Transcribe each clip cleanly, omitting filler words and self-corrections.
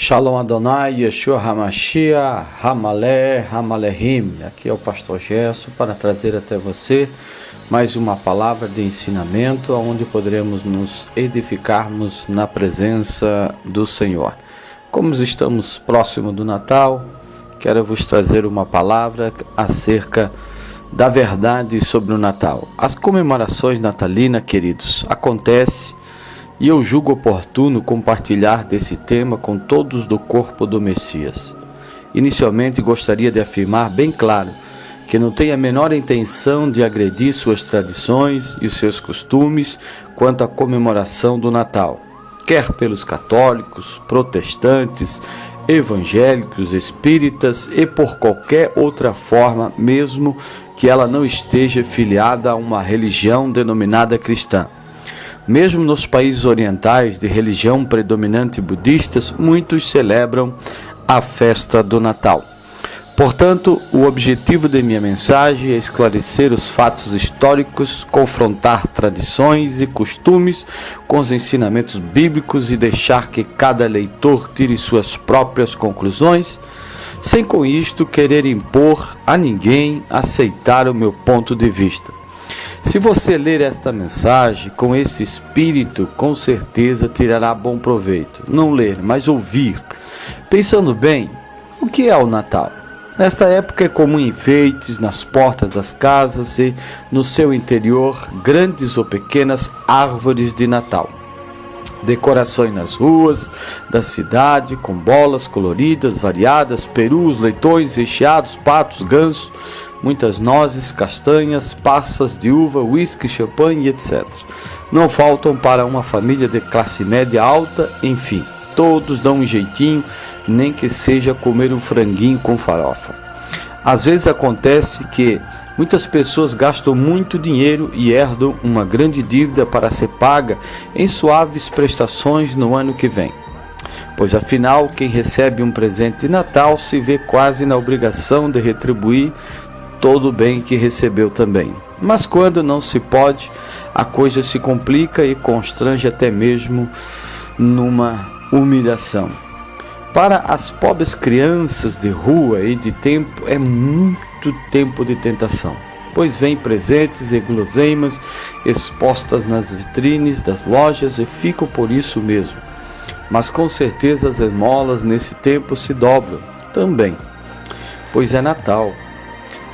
Shalom Adonai, Yeshua HaMashiach, Hamaleh, Hamalehim. Aqui é o pastor Gerson para trazer até você mais uma palavra de ensinamento onde poderemos nos edificarmos na presença do Senhor. Como estamos próximo do Natal, quero vos trazer uma palavra acerca da verdade sobre o Natal. As comemorações natalinas, queridos, acontecem e eu julgo oportuno compartilhar desse tema com todos do corpo do Messias. Inicialmente gostaria de afirmar bem claro que não tenho a menor intenção de agredir suas tradições e seus costumes quanto à comemoração do Natal, quer pelos católicos, protestantes, evangélicos, espíritas e por qualquer outra forma, mesmo que ela não esteja filiada a uma religião denominada cristã. Mesmo nos países orientais de religião predominante budistas, muitos celebram a festa do Natal. Portanto, o objetivo de minha mensagem é esclarecer os fatos históricos, confrontar tradições e costumes com os ensinamentos bíblicos e deixar que cada leitor tire suas próprias conclusões, sem com isto querer impor a ninguém aceitar o meu ponto de vista. Se você ler esta mensagem com esse espírito, com certeza tirará bom proveito. Não ler, mas ouvir. Pensando bem, o que é o Natal? Nesta época é comum enfeites nas portas das casas e, no seu interior, grandes ou pequenas árvores de Natal. Decorações nas ruas da cidade, com bolas coloridas, variadas, perus, leitões recheados, patos, gansos, muitas nozes, castanhas, passas de uva, uísque, champanhe, etc. Não faltam para uma família de classe média alta, enfim, todos dão um jeitinho, nem que seja comer um franguinho com farofa. Às vezes acontece que muitas pessoas gastam muito dinheiro e herdam uma grande dívida para ser paga em suaves prestações no ano que vem. Pois afinal, quem recebe um presente de Natal se vê quase na obrigação de retribuir todo o bem que recebeu também. Mas quando não se pode, a coisa se complica e constrange até mesmo numa humilhação. Para as pobres crianças de rua e de tempo, é muito tempo de tentação, pois vêm presentes e guloseimas expostas nas vitrines das lojas e ficam por isso mesmo. Mas com certeza as esmolas nesse tempo se dobram também, pois é Natal.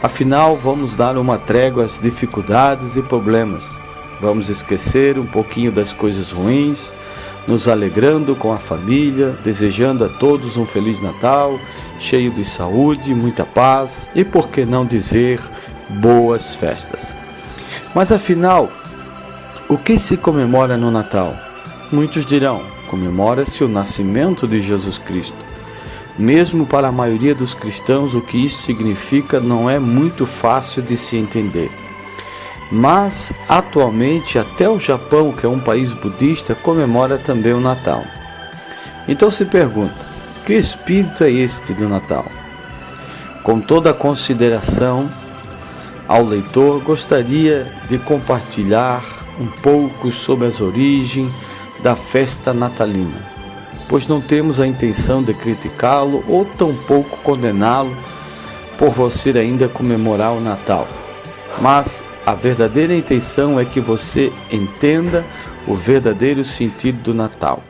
Afinal, vamos dar uma trégua às dificuldades e problemas. Vamos esquecer um pouquinho das coisas ruins, nos alegrando com a família, desejando a todos um Feliz Natal, cheio de saúde, muita paz e, por que não dizer, boas festas. Mas afinal, o que se comemora no Natal? Muitos dirão, comemora-se o nascimento de Jesus Cristo. Mesmo para a maioria dos cristãos, o que isso significa não é muito fácil de se entender. Mas, atualmente, até o Japão, que é um país budista, comemora também o Natal. Então se pergunta, que espírito é este do Natal? Com toda a consideração ao leitor, gostaria de compartilhar um pouco sobre as origens da festa natalina, pois não temos a intenção de criticá-lo ou tampouco condená-lo por você ainda comemorar o Natal. Mas a verdadeira intenção é que você entenda o verdadeiro sentido do Natal,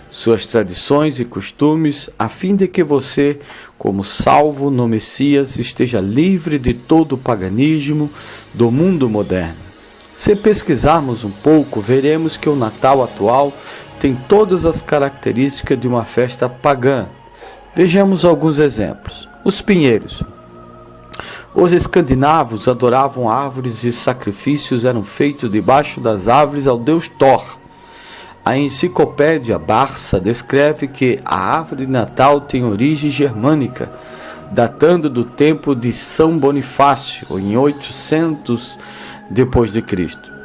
suas tradições e costumes, a fim de que você, como salvo no Messias, esteja livre de todo o paganismo do mundo moderno. Se pesquisarmos um pouco, veremos que o Natal atual tem todas as características de uma festa pagã. Vejamos alguns exemplos. Os pinheiros. Os escandinavos adoravam árvores e sacrifícios eram feitos debaixo das árvores ao deus Thor. A enciclopédia Barça descreve que a árvore de Natal tem origem germânica, datando do tempo de São Bonifácio, em 800 depois de Cristo.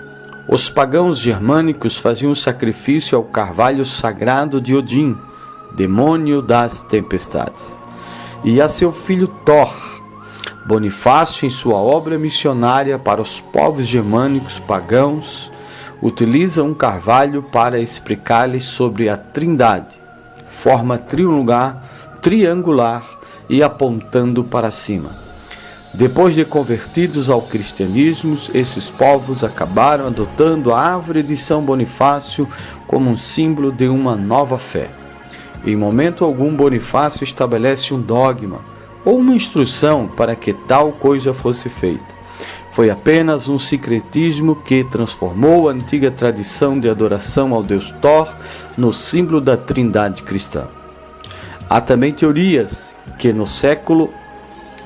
Os pagãos germânicos faziam sacrifício ao carvalho sagrado de Odin, demônio das tempestades, e a seu filho Thor. Bonifácio, em sua obra missionária para os povos germânicos pagãos, utiliza um carvalho para explicar-lhes sobre a Trindade, forma triangular e apontando para cima. Depois de convertidos ao cristianismo, esses povos acabaram adotando a árvore de São Bonifácio como um símbolo de uma nova fé. Em momento algum, Bonifácio estabelece um dogma ou uma instrução para que tal coisa fosse feita. Foi apenas um sincretismo que transformou a antiga tradição de adoração ao Deus Thor no símbolo da Trindade cristã. Há também teorias que no século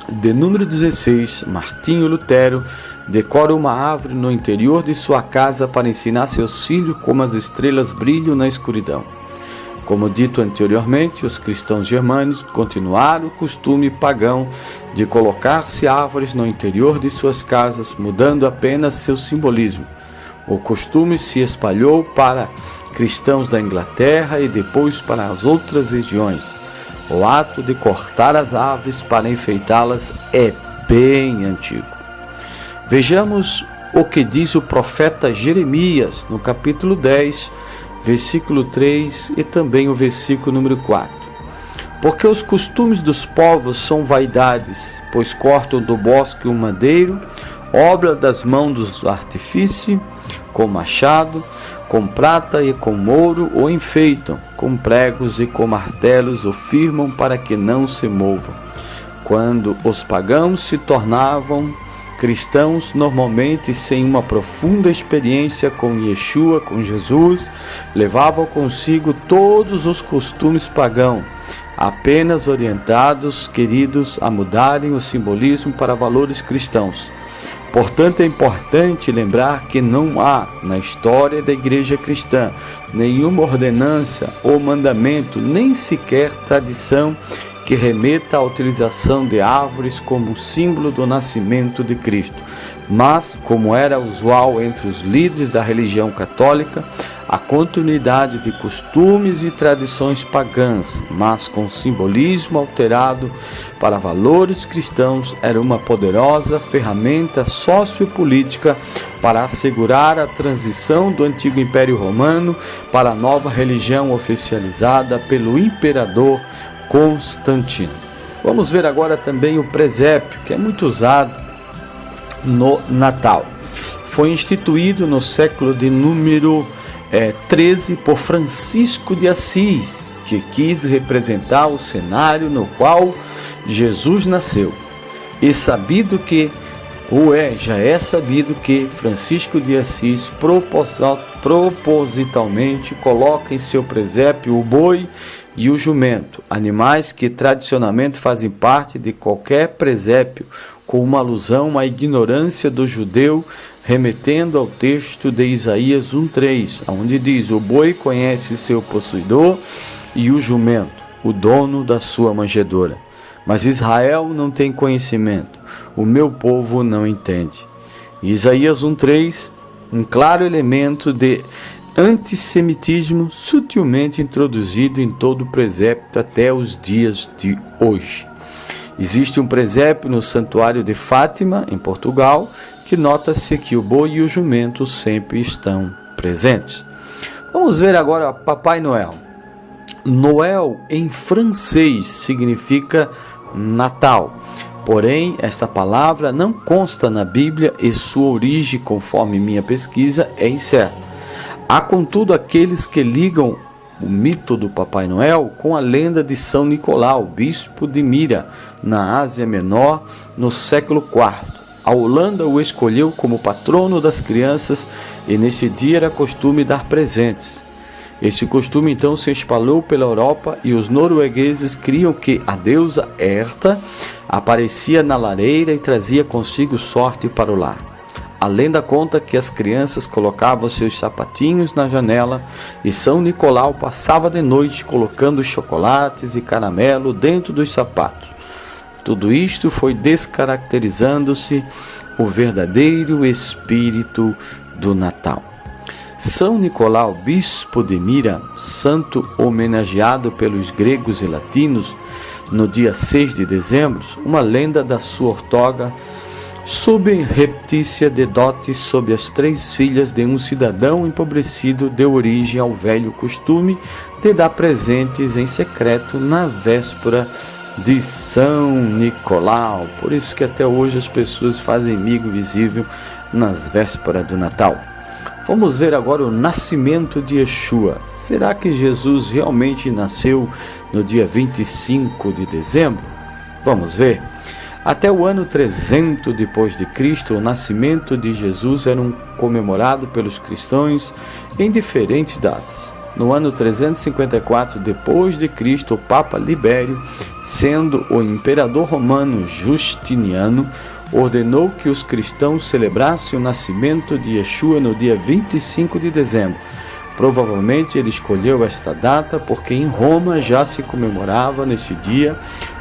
de número 16, Martinho Lutero decora uma árvore no interior de sua casa para ensinar seus filhos como as estrelas brilham na escuridão. Como dito anteriormente, os cristãos germânicos continuaram o costume pagão de colocar-se árvores no interior de suas casas, mudando apenas seu simbolismo. O costume se espalhou para cristãos da Inglaterra e depois para as outras regiões. O ato de cortar as árvores para enfeitá-las é bem antigo. Vejamos o que diz o profeta Jeremias no capítulo 10, versículo 3 e também o versículo número 4. Porque os costumes dos povos são vaidades, pois cortam do bosque o madeiro, obra das mãos dos artífices, com machado, com prata e com ouro o enfeitam, com pregos e com martelos o firmam para que não se movam. Quando os pagãos se tornavam cristãos, normalmente sem uma profunda experiência com Yeshua, com Jesus, levavam consigo todos os costumes pagãos, apenas orientados, queridos, a mudarem o simbolismo para valores cristãos. Portanto, é importante lembrar que não há, na história da igreja cristã, nenhuma ordenança ou mandamento, nem sequer tradição que remeta à utilização de árvores como símbolo do nascimento de Cristo. Mas, como era usual entre os líderes da religião católica, a continuidade de costumes e tradições pagãs, mas com simbolismo alterado para valores cristãos, era uma poderosa ferramenta sociopolítica para assegurar a transição do antigo Império Romano para a nova religião oficializada pelo imperador Constantino. Vamos ver agora também o presépio, que é muito usado no Natal. Foi instituído no século de número 13 por Francisco de Assis, que quis representar o cenário no qual Jesus nasceu. E já é sabido que Francisco de Assis propositalmente coloca em seu presépio o boi e o jumento, animais que tradicionalmente fazem parte de qualquer presépio, com uma alusão à ignorância do judeu, remetendo ao texto de Isaías 1:3, onde diz: o boi conhece seu possuidor e o jumento, o dono da sua manjedoura. Mas Israel não tem conhecimento, o meu povo não entende. Isaías 1:3, um claro elemento de antissemitismo sutilmente introduzido em todo o presépio até os dias de hoje. Existe um presépio no Santuário de Fátima, em Portugal, que nota-se que o boi e o jumento sempre estão presentes. Vamos ver agora Papai Noel. Noel em francês significa Natal. Porém, esta palavra não consta na Bíblia e sua origem, conforme minha pesquisa, é incerta. Há, contudo, aqueles que ligam o mito do Papai Noel com a lenda de São Nicolau, bispo de Mira, na Ásia Menor, no século IV. A Holanda o escolheu como patrono das crianças e nesse dia era costume dar presentes. Este costume então se espalhou pela Europa e os noruegueses criam que a deusa Herta aparecia na lareira e trazia consigo sorte para o lar. A lenda conta que as crianças colocavam seus sapatinhos na janela e São Nicolau passava de noite colocando chocolates e caramelo dentro dos sapatos. Tudo isto foi descaracterizando-se o verdadeiro espírito do Natal. São Nicolau, bispo de Mira, santo homenageado pelos gregos e latinos no dia 6 de dezembro, uma lenda da sua ortoga subreptícia de dotes sobre as 3 filhas de um cidadão empobrecido deu origem ao velho costume de dar presentes em secreto na véspera de São Nicolau. Por isso que até hoje as pessoas fazem migo visível nas vésperas do Natal. Vamos ver agora o nascimento de Yeshua. Será que Jesus realmente nasceu no dia 25 de dezembro? Vamos ver. Até o ano 300 depois de Cristo, o nascimento de Jesus era comemorado pelos cristãos em diferentes datas. No ano 354 depois de Cristo, o Papa Libério, sendo o imperador romano Justiniano, ordenou que os cristãos celebrassem o nascimento de Yeshua no dia 25 de dezembro. Provavelmente ele escolheu esta data porque em Roma já se comemorava nesse dia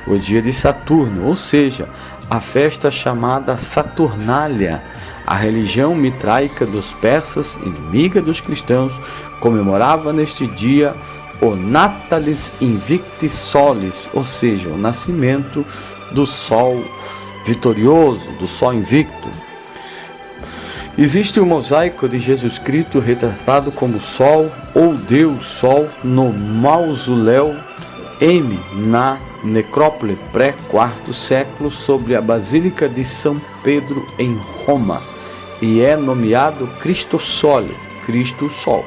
o dia de Saturno, ou seja, a festa chamada Saturnália. A religião mitraica dos persas, inimiga dos cristãos, comemorava neste dia o Natalis Invicti Solis, ou seja, o nascimento do sol vitorioso, do sol invicto. Existe um mosaico de Jesus Cristo retratado como Sol ou Deus Sol no mausoléu M na necrópole pré-4º século sobre a Basílica de São Pedro em Roma, e é nomeado Cristo Sole, Cristo Sol,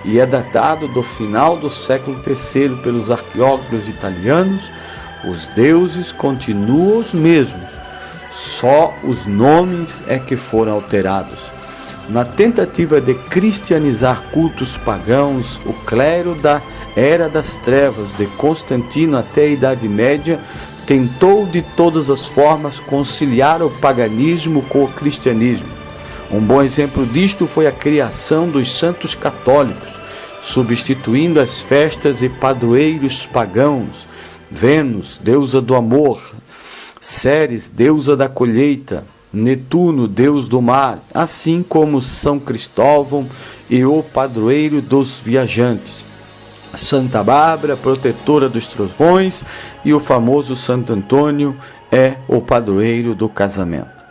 e é datado do final do século III pelos arqueólogos italianos. Os deuses continuam os mesmos, só os nomes é que foram alterados. Na tentativa de cristianizar cultos pagãos, o clero da Era das Trevas de Constantino até a Idade Média tentou de todas as formas conciliar o paganismo com o cristianismo. Um bom exemplo disto foi a criação dos santos católicos, substituindo as festas e padroeiros pagãos. Vênus, deusa do amor; Ceres, deusa da colheita; Netuno, deus do mar, assim como São Cristóvão e o padroeiro dos viajantes; Santa Bárbara, protetora dos trovões, e o famoso Santo Antônio é o padroeiro do casamento.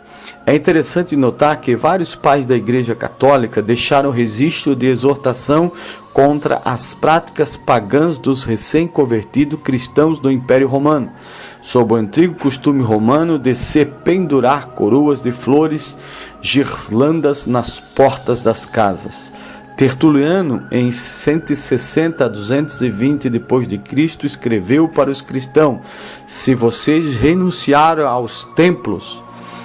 É interessante notar que vários pais da Igreja Católica deixaram registro de exortação contra as práticas pagãs dos recém-convertidos cristãos do Império Romano, sob o antigo costume romano de se pendurar coroas de flores girlandas nas portas das casas. Tertuliano, em 160 a 220 depois de Cristo, escreveu para os cristãos: se vocês renunciaram aos templos,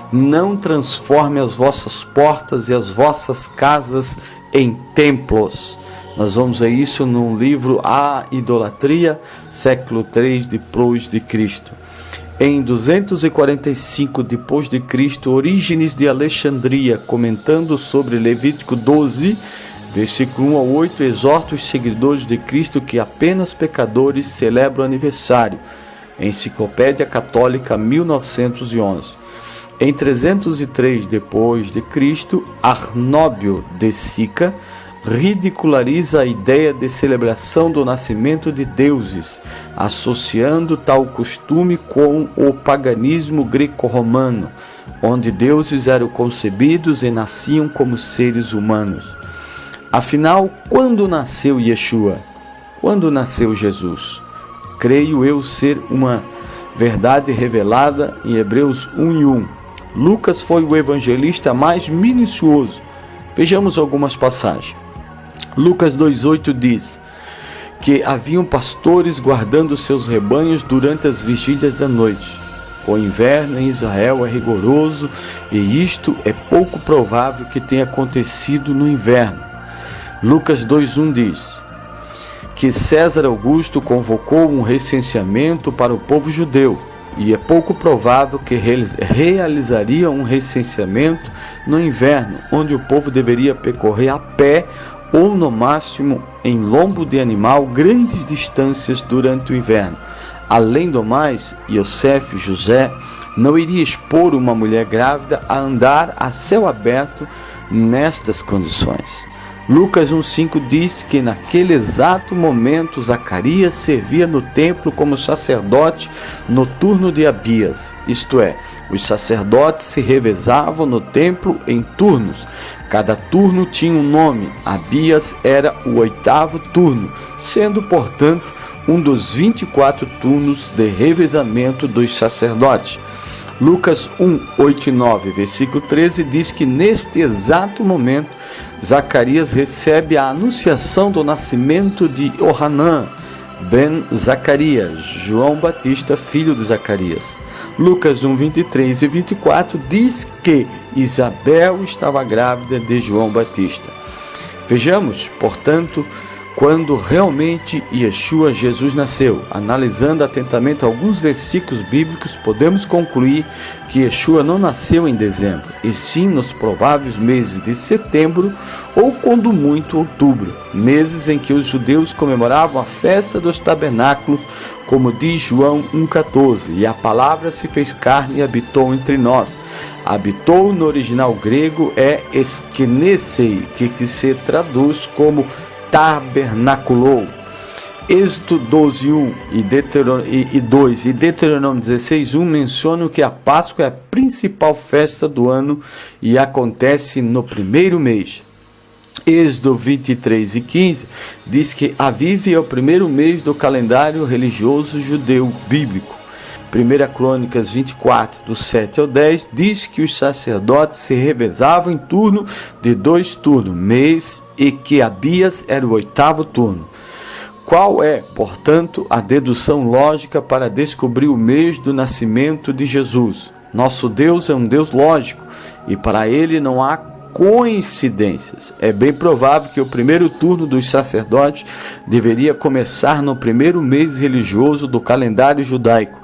não transforme as vossas portas e as vossas casas em templos. Nós vamos ver isso no livro A Idolatria, século III depois de Cristo. Em 245 depois de Cristo, Orígenes de Alexandria, comentando sobre Levítico 12, versículo 1 ao 8, exorta os seguidores de Cristo que apenas pecadores celebram o aniversário. Enciclopédia Católica, 1911. Em 303 depois de Cristo, Arnóbio de Sica ridiculariza a ideia de celebração do nascimento de deuses, associando tal costume com o paganismo greco-romano, onde deuses eram concebidos e nasciam como seres humanos. Afinal, quando nasceu Yeshua? Quando nasceu Jesus? Creio eu ser uma verdade revelada em Hebreus 1:1. Lucas foi o evangelista mais minucioso. Vejamos algumas passagens. Lucas 2:8 diz que haviam pastores guardando seus rebanhos durante as vigílias da noite. O inverno em Israel é rigoroso e isto é pouco provável que tenha acontecido no inverno. Lucas 2:1 diz que César Augusto convocou um recenseamento para o povo judeu, e é pouco provável que realizaria um recenseamento no inverno, onde o povo deveria percorrer a pé ou no máximo em lombo de animal grandes distâncias durante o inverno. Além do mais, José não iria expor uma mulher grávida a andar a céu aberto nestas condições. Lucas 1:5 diz que naquele exato momento Zacarias servia no templo como sacerdote no turno de Abias, isto é, os sacerdotes se revezavam no templo em turnos. Cada turno tinha um nome. Abias era o 8º turno, sendo, portanto, um dos 24 turnos de revezamento dos sacerdotes. Lucas 1, 8 e 9, versículo 13, diz que neste exato momento, Zacarias recebe a anunciação do nascimento de Johanã, ben Zacarias, João Batista, filho de Zacarias. Lucas 1, 23 e 24 diz que Isabel estava grávida de João Batista. Vejamos, portanto, quando realmente Yeshua, Jesus, nasceu. Analisando atentamente alguns versículos bíblicos, podemos concluir que Yeshua não nasceu em dezembro, e sim nos prováveis meses de setembro ou, quando muito, outubro, meses em que os judeus comemoravam a festa dos tabernáculos, como diz João 1,14, e a palavra se fez carne e habitou entre nós. Habitou no original grego é eskenesei, que se traduz como tabernaculou. Êxodo 12:1 e 2 e Deuteronômio 16:1 mencionam que a Páscoa é a principal festa do ano e acontece no primeiro mês. Êxodo 23:15 diz que Aviv é o primeiro mês do calendário religioso judeu bíblico. 1 Crônicas 24, do 7 ao 10, diz que os sacerdotes se revezavam em turno de 2 turnos, mês, e que Abias era o 8º turno. Qual é, portanto, a dedução lógica para descobrir o mês do nascimento de Jesus? Nosso Deus é um Deus lógico, e para ele não há coincidências. É bem provável que o primeiro turno dos sacerdotes deveria começar no primeiro mês religioso do calendário judaico.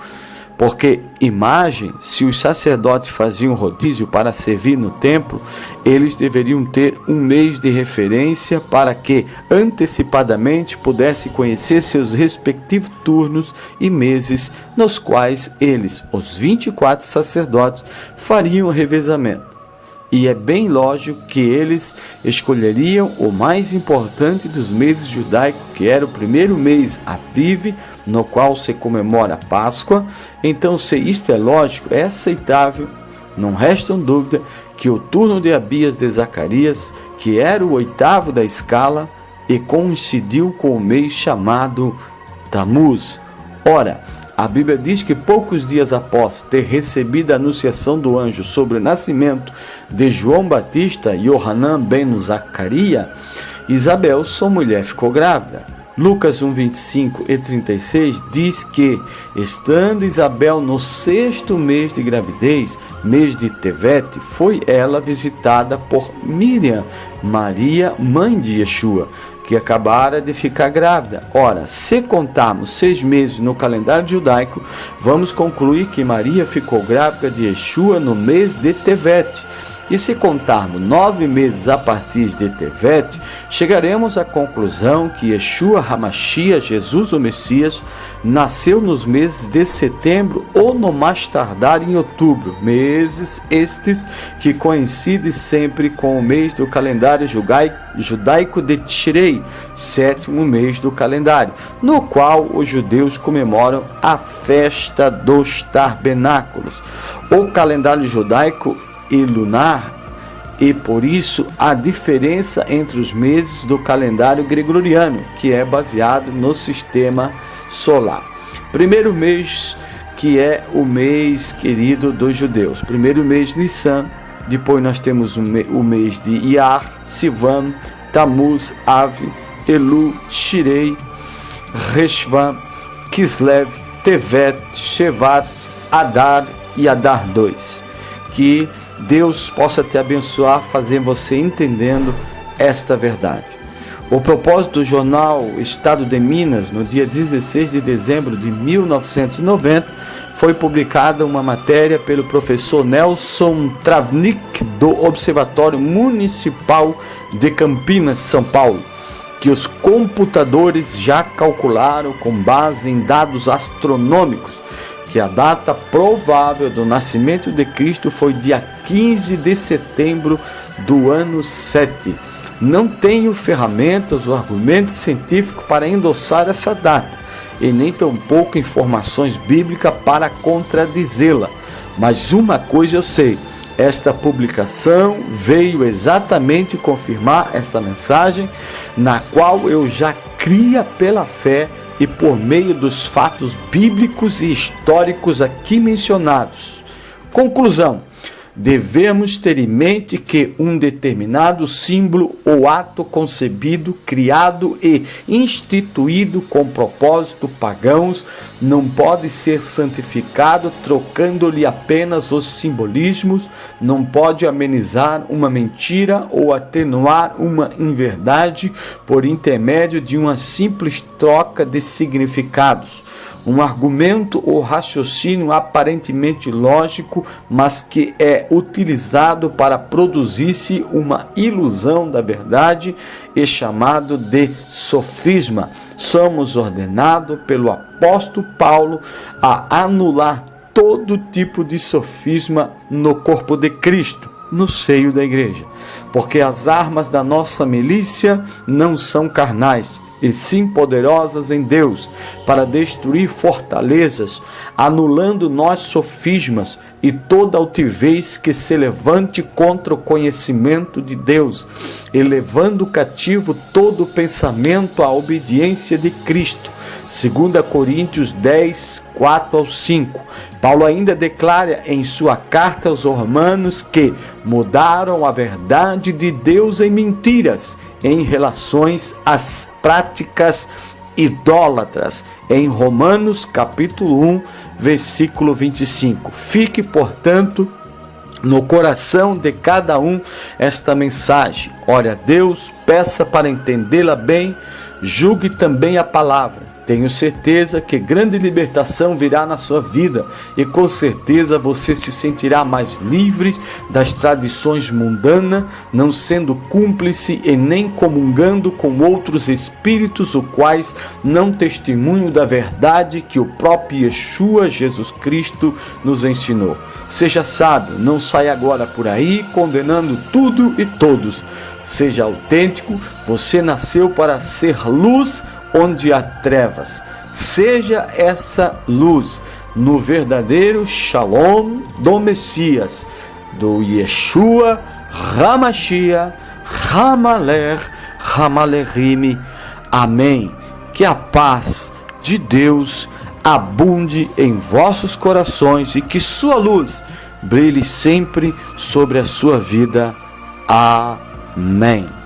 Porque, imagem, se os sacerdotes faziam rodízio para servir no templo, eles deveriam ter um mês de referência para que, antecipadamente, pudessem conhecer seus respectivos turnos e meses, nos quais eles, os 24 sacerdotes, fariam o revezamento. E é bem lógico que eles escolheriam o mais importante dos meses judaicos, que era o primeiro mês Aviv, no qual se comemora a Páscoa. Então, se isto é lógico, é aceitável, não resta dúvida que o turno de Abias de Zacarias, que era o 8º da escala, e coincidiu com o mês chamado Tamuz. Ora, a Bíblia diz que poucos dias após ter recebido a anunciação do anjo sobre o nascimento de João Batista, Johanã ben Zacarias, Isabel, sua mulher, ficou grávida. Lucas 1, 25 e 36 diz que, estando Isabel no 6º mês de gravidez, mês de Tevet, foi ela visitada por Miriam, Maria, mãe de Yeshua, que acabara de ficar grávida. Ora, se contarmos 6 meses no calendário judaico, vamos concluir que Maria ficou grávida de Yeshua no mês de Tevet. E se contarmos 9 meses a partir de Tevet, chegaremos à conclusão que Yeshua HaMashiach, Jesus o Messias, nasceu nos meses de setembro ou no mais tardar em outubro, meses estes que coincidem sempre com o mês do calendário judaico de Tishrei, 7º mês do calendário, no qual os judeus comemoram a festa dos tabernáculos. O calendário judaico e lunar, e por isso a diferença entre os meses do calendário gregoriano, que é baseado no sistema solar. Primeiro mês, que é o mês querido dos judeus. Primeiro mês, Nissan. Depois nós temos o mês de Iyar, Sivan, Tamuz, Av, Elu, Shirei, Reshvan, Kislev, Tevet, Shevat, Adar e Adar 2. Que Deus possa te abençoar, fazer você entendendo esta verdade. O propósito do jornal Estado de Minas, no dia 16 de dezembro de 1990, foi publicada uma matéria pelo professor Nelson Travnik, do Observatório Municipal de Campinas, São Paulo, que os computadores já calcularam, com base em dados astronômicos, que a data provável do nascimento de Cristo foi dia 15 de setembro do ano 7. Não tenho ferramentas ou argumentos científicos para endossar essa data, e nem tampouco informações bíblicas para contradizê-la. Mas uma coisa eu sei, Esta publicação veio exatamente confirmar esta mensagem, na qual eu já cria pela fé e por meio dos fatos bíblicos e históricos aqui mencionados. Conclusão: devemos ter em mente que um determinado símbolo ou ato concebido, criado e instituído com propósito pagãos não pode ser santificado trocando-lhe apenas os simbolismos, não pode amenizar uma mentira ou atenuar uma inverdade por intermédio de uma simples troca de significados. Um argumento ou raciocínio aparentemente lógico, mas que é utilizado para produzir-se uma ilusão da verdade e chamado de sofisma. Somos ordenados pelo apóstolo Paulo a anular todo tipo de sofisma no corpo de Cristo, no seio da igreja, porque as armas da nossa milícia não são carnais, e sim poderosas em Deus, para destruir fortalezas, anulando nós sofismas e toda altivez que se levante contra o conhecimento de Deus, e levando cativo todo pensamento à obediência de Cristo. 2 Coríntios 10, 4 ao 5. Paulo ainda declara em sua carta aos Romanos que mudaram a verdade de Deus em mentiras, em relações às práticas idólatras, em Romanos capítulo 1, versículo 25. Fique, portanto, no coração de cada um esta mensagem. Ore a Deus, peça para entendê-la bem, julgue também a palavra. Tenho certeza que grande libertação virá na sua vida e com certeza você se sentirá mais livre das tradições mundanas, não sendo cúmplice e nem comungando com outros espíritos, os quais não testemunham da verdade que o próprio Yeshua, Jesus Cristo, nos ensinou. Seja sábio, não saia agora por aí condenando tudo e todos. Seja autêntico, você nasceu para ser luz onde há trevas. Seja essa luz no verdadeiro Shalom do Messias, do Yeshua HaMashiach HaMelech HaMelechim. Amém. Que a paz de Deus abunde em vossos corações e que sua luz brilhe sempre sobre a sua vida. Amém.